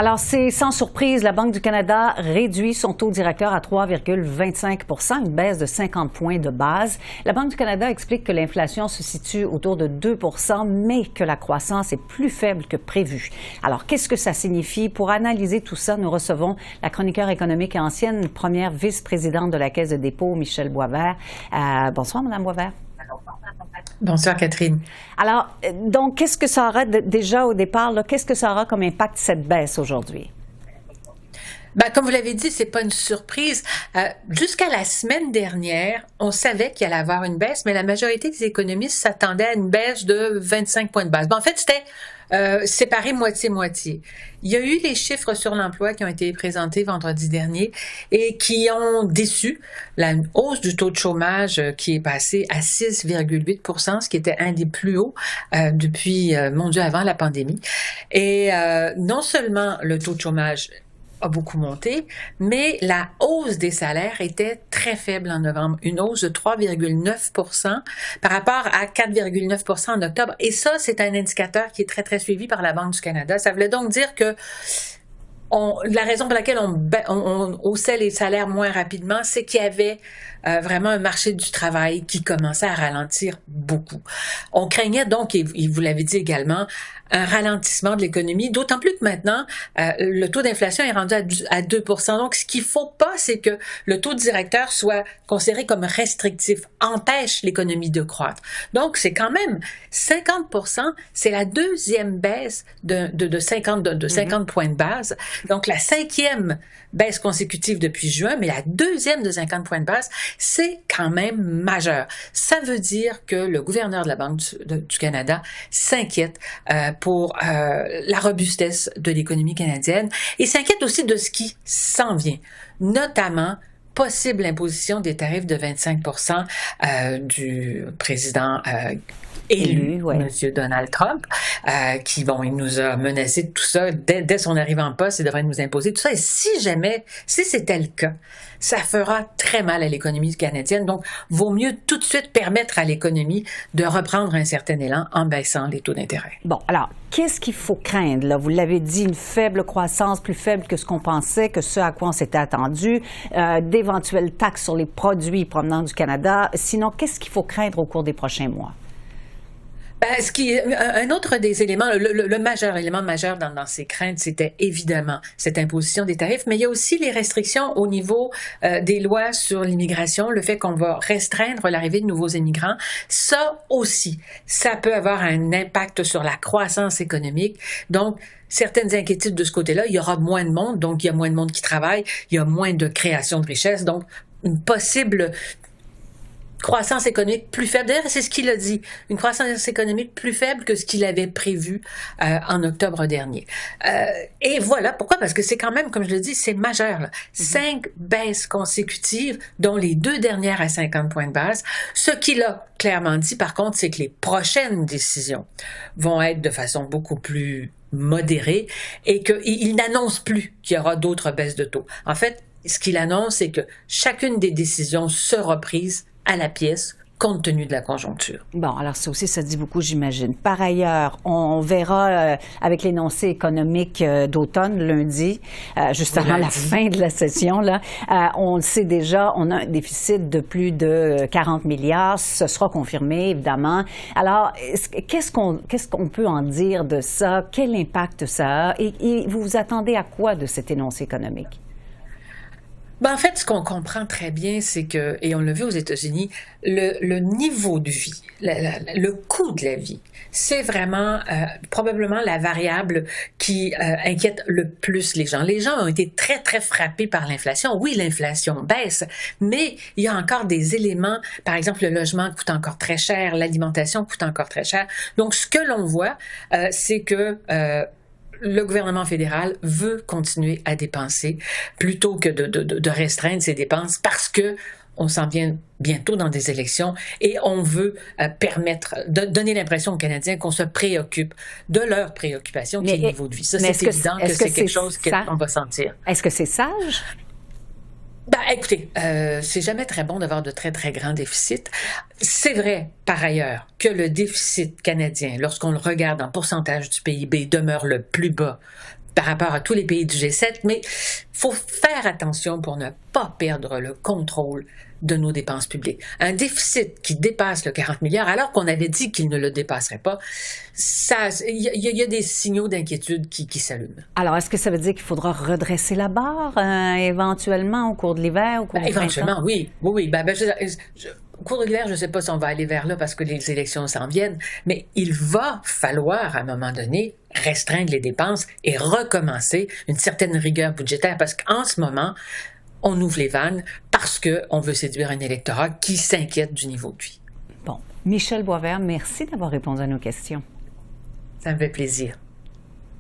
Alors, c'est sans surprise, la Banque du Canada réduit son taux directeur à 3,25 %, une baisse de 50 points de base. La Banque du Canada explique que l'inflation se situe autour de 2 % mais que la croissance est plus faible que prévu. Alors, qu'est-ce que ça signifie? Pour analyser tout ça, nous recevons la chroniqueure économique et ancienne première vice-présidente de la Caisse de dépôt, Michèle Boisvert. Bonsoir, Mme Boisvert. Bonsoir, Catherine. Alors, donc, qu'est-ce que ça aura déjà au départ, là, qu'est-ce que ça aura comme impact cette baisse aujourd'hui? Comme vous l'avez dit, c'est pas une surprise. Jusqu'à la semaine dernière, on savait qu'il allait y avoir une baisse, mais la majorité des économistes s'attendaient à une baisse de 25 points de base. En fait, c'était séparé moitié-moitié. Il y a eu les chiffres sur l'emploi qui ont été présentés vendredi dernier et qui ont déçu. La hausse du taux de chômage qui est passé à 6,8 %, ce qui était un des plus hauts depuis, mon Dieu, avant la pandémie. Et non seulement le taux de chômage a beaucoup monté, mais la hausse des salaires était très faible en novembre, une hausse de 3,9 % par rapport à 4,9 % en octobre. Et ça, c'est un indicateur qui est très, très suivi par la Banque du Canada. Ça voulait donc dire que la raison pour laquelle on haussait les salaires moins rapidement, c'est qu'il y avait vraiment un marché du travail qui commençait à ralentir beaucoup. On craignait donc, et vous l'avez dit également, un ralentissement de l'économie, d'autant plus que maintenant, le taux d'inflation est rendu à 2 %. Donc, ce qu'il faut pas, c'est que le taux directeur soit considéré comme restrictif, empêche l'économie de croître. Donc, c'est quand même 50 %, c'est la deuxième baisse de 50 points de base. Donc, la cinquième baisse consécutive depuis juin, mais la deuxième de 50 points de base, c'est quand même majeur. Ça veut dire que le gouverneur de la Banque du Canada s'inquiète pour la robustesse de l'économie canadienne et s'inquiète aussi de ce qui s'en vient, notamment possible imposition des tarifs de 25 % du président élu, ouais. M. Donald Trump, il nous a menacé de tout ça dès son arrivée en poste, il devrait nous imposer tout ça. Et si c'était le cas, ça fera très mal à l'économie canadienne. Donc, vaut mieux tout de suite permettre à l'économie de reprendre un certain élan en baissant les taux d'intérêt. Bon, alors, qu'est-ce qu'il faut craindre, là? Vous l'avez dit, une faible croissance, plus faible que ce qu'on pensait, que ce à quoi on s'était attendu, d'éventuelles taxes sur les produits provenant du Canada. Sinon, qu'est-ce qu'il faut craindre au cours des prochains mois? Un autre des éléments, l'élément majeur dans ces craintes, c'était évidemment cette imposition des tarifs, mais il y a aussi les restrictions au niveau des lois sur l'immigration, le fait qu'on va restreindre l'arrivée de nouveaux immigrants. Ça aussi, ça peut avoir un impact sur la croissance économique. Donc, certaines inquiétudes de ce côté-là, il y aura moins de monde, donc il y a moins de monde qui travaille, il y a moins de création de richesse, donc une possible croissance économique plus faible. D'ailleurs, c'est ce qu'il a dit. Une croissance économique plus faible que ce qu'il avait prévu en octobre dernier. Et voilà. Pourquoi? Parce que c'est quand même, comme je le dis, c'est majeur. Là. 5 baisses consécutives, dont les 2 dernières à 50 points de base. Ce qu'il a clairement dit, par contre, c'est que les prochaines décisions vont être de façon beaucoup plus modérée et qu'il n'annonce plus qu'il y aura d'autres baisses de taux. En fait, ce qu'il annonce, c'est que chacune des décisions sera prise à la pièce, compte tenu de la conjoncture. Bon, alors ça aussi, ça dit beaucoup, j'imagine. Par ailleurs, on verra avec l'énoncé économique d'automne, lundi, juste avant la fin de la session, là, on le sait déjà, on a un déficit de plus de 40 milliards. Ce sera confirmé, évidemment. Alors, qu'est-ce qu'on peut en dire de ça? Quel impact ça a? Et vous vous attendez à quoi de cet énoncé économique? En fait, ce qu'on comprend très bien, c'est que, et on l'a vu aux États-Unis, le niveau de vie, le coût de la vie, c'est vraiment probablement la variable qui inquiète le plus les gens. Les gens ont été très, très frappés par l'inflation. Oui, l'inflation baisse, mais il y a encore des éléments, par exemple, le logement coûte encore très cher, l'alimentation coûte encore très cher. Donc, ce que l'on voit, c'est que le gouvernement fédéral veut continuer à dépenser plutôt que de restreindre ses dépenses parce que on s'en vient bientôt dans des élections et on veut permettre de donner l'impression aux Canadiens qu'on se préoccupe de leurs préoccupations qui est le niveau de vie. Ça, c'est évident que c'est quelque chose qu'on va sentir. Est-ce que c'est sage? Écoutez, c'est jamais très bon d'avoir de très, très grands déficits. C'est vrai, par ailleurs, que le déficit canadien, lorsqu'on le regarde en pourcentage du PIB, demeure le plus bas par rapport à tous les pays du G7, mais il faut faire attention pour ne pas perdre le contrôle de nos dépenses publiques. Un déficit qui dépasse le 40 milliards, alors qu'on avait dit qu'il ne le dépasserait pas, il y a des signaux d'inquiétude qui s'allument. Alors, est-ce que ça veut dire qu'il faudra redresser la barre éventuellement au cours de l'hiver, au cours du éventuellement, printemps? oui. Au cours de l'hiver, je ne sais pas si on va aller vers là parce que les élections s'en viennent, mais il va falloir, à un moment donné, restreindre les dépenses et recommencer une certaine rigueur budgétaire parce qu'en ce moment, on ouvre les vannes parce qu'on veut séduire un électorat qui s'inquiète du niveau de vie. Bon. Michèle Boisvert, merci d'avoir répondu à nos questions. Ça me fait plaisir.